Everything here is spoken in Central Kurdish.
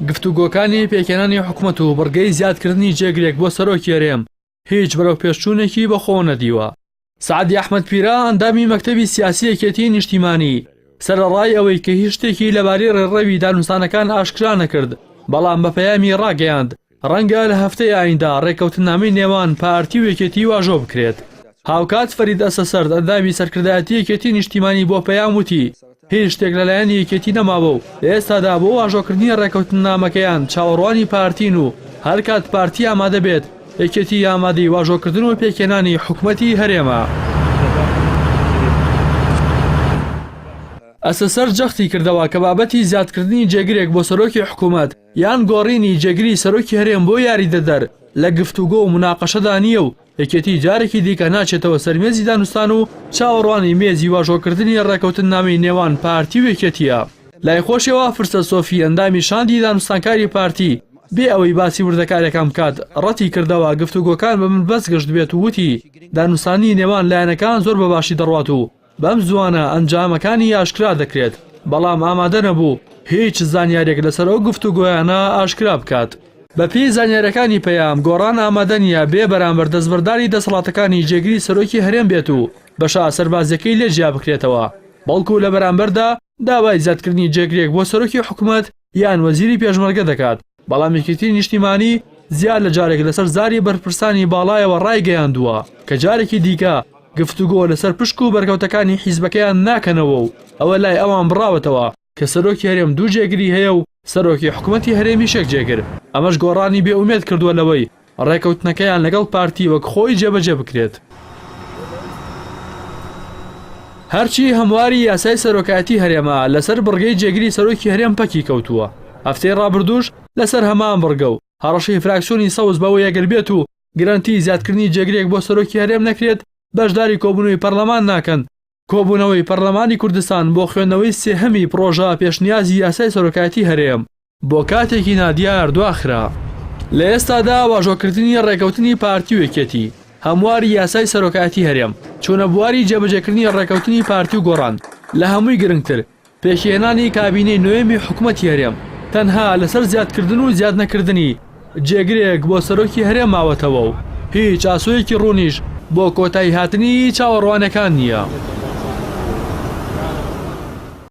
گفتوگۆکانی پێکێنانی حکوومەت و بڕگەی زیادکردنی جێگرێک بۆ سەرۆکی هەرێم هیچ بەرەو پێشچوونێکی بەخۆ نەدیوە. سعدی ئەحمەد پیرە ئەندامی مەکتەبی سیاسی یەکێتی نیشتیمانی سەرەڕای ئەوەی کە هیچ شتێکی لەبارەی ڕێڕەوی دانووسانەکان ئاشکرا نەکرد، بەڵام بە پەیامی ڕاگەیاند ڕەنگە لە هەفتەی ئایندا ڕێکەوتنامەی نێوان پارتی و یەکێتی واژۆ بکرێت. هاوکات فەرید ئەسەسەرد ئەندامی سەرکردایەتی یەکێتی نیشتیمانی بۆ پەیام وتی هیچ شتێک لەلایەن یەکێتی نەماوە و لە ئێستادا بۆ واژۆکردنی ڕێکەوتنامەکەیان چاوەڕوانی پارتین و هەر کات پارتی ئامادە بێت یەکێتی ئامادەی واژۆکردن و پێکێنانی حکوومەتی هەرێمە. ئەسەسەر جەختی کردەوە کە بابەتی زیادکردنی جێگرێک بۆ سەرۆکی حکوومەت یان گۆڕینی جێگری سەرۆکی هەرێم بۆ یاریدەدەر لە گفتوگۆ و مناقەشەدا نییە و یەکێتی جارێکی دیکە ناچێتەوە سەرمێزی دانوستان و چاوەڕوانی مێزی واژۆکردنی ڕێکەوتنامەی نێوان پارتی و یەکێتیە. لای خۆشەوە فرسە سۆفی ئەندامی شاندی دانوستانکاری پارتی بێ ئەوەی باسی وردەکارێکم بکات ڕەتی کردەوە گفتوگۆکان بە من بەس گەشت بێت و وتی دانوستانی نێوان لایەنەکان زۆر بەباشی دەڕوات و بەم زوانە ئەنجامەکانی ئاشکرا دەکرێت، بەڵام ئامادە نەبوو هیچ زانیارێک لەسەر ئەو گفتوگۆیانە ئاشکرا بکات. بە پێی زانیاریەکانی پەیام گۆڕان ئامادە نییە بێ بەرامبەر دەستبەرداری دەسەڵاتەکانی جێگری سەرۆکی هەرێم بێت و بەشا سەربازەکەی لێجیا بکرێتەوە، بەڵکو لە بەرامبەردا داوای زیادکردنی جێگرێک بۆ سەرۆکی حکوومەت یان وەزیری پێشمەرگە دەکات، بەڵام یەکێتی نیشتیمانی زیاد لە جارێک لەسەر زاری بەرپرسانی باڵایەوە ڕایگەیاندووە کە جارێکی دیکە گفتوگۆ لەسەر پشک و بەرکەوتەکانی حیزبەکەیان ناکەنەوە و ئەوە لای ئەوان بڕاوەتەوە کە سەرۆکی هەرێم دوو جێگری هەیە و سەرۆکی حکوومەتی هەرێمی شەک جێگر. ئەمەش گۆڕانی بێئومێد کردووە لەوەی ڕێکەوتنەکەیان لەگەڵ پارتی وەک خۆی جێبەجێ بکرێت. هەرچی هەمواری یاسای سەرۆکایەتی هەرێمە لەسەر بڕگەی جێگری سەرۆکی هەرێم پەکی کەوتووە. هەفتەی ڕابردووش لەسەر هەمان بڕگە و هەڕەشەی فراکسیۆنی سەوز بەوە یەگەر بێت و گرانتی زیادکردنی جێگرێک بۆ سەرۆکی هەرێم نەکرێت بەشداری کۆبوونەوەی پەرلەمان ناکەن. کۆبوونەوەی پەرلەمانی کوردستان بۆ خوێندنەوەی سێهەمی پرۆژە پێشنیازی یاسای سەرۆکایەتی هەرێم بۆ کاتێکی نادیار دواخرا. لە ئێستادا واژۆکردنی ڕێکەوتنی پارتی و یەکێتی، هەمواری یاسای سەرۆکایەتی هەرێم، چوونەبواری جێبەجێکردنی ڕێکەوتنی پارتی و گۆڕان، لە هەمووی گرنگتر پێشێنانی کابینەی نوێمی حکوومەتی هەرێم تەنها لەسەر زیادکردن و زیاد نەکردنی جێگرێک بۆ سەرۆکی هەرێم ماوەتەوە و هیچ ئاسۆیەکی ڕوونیش بۆ کۆتایی هاتنی چاوەڕوانەکان نییە.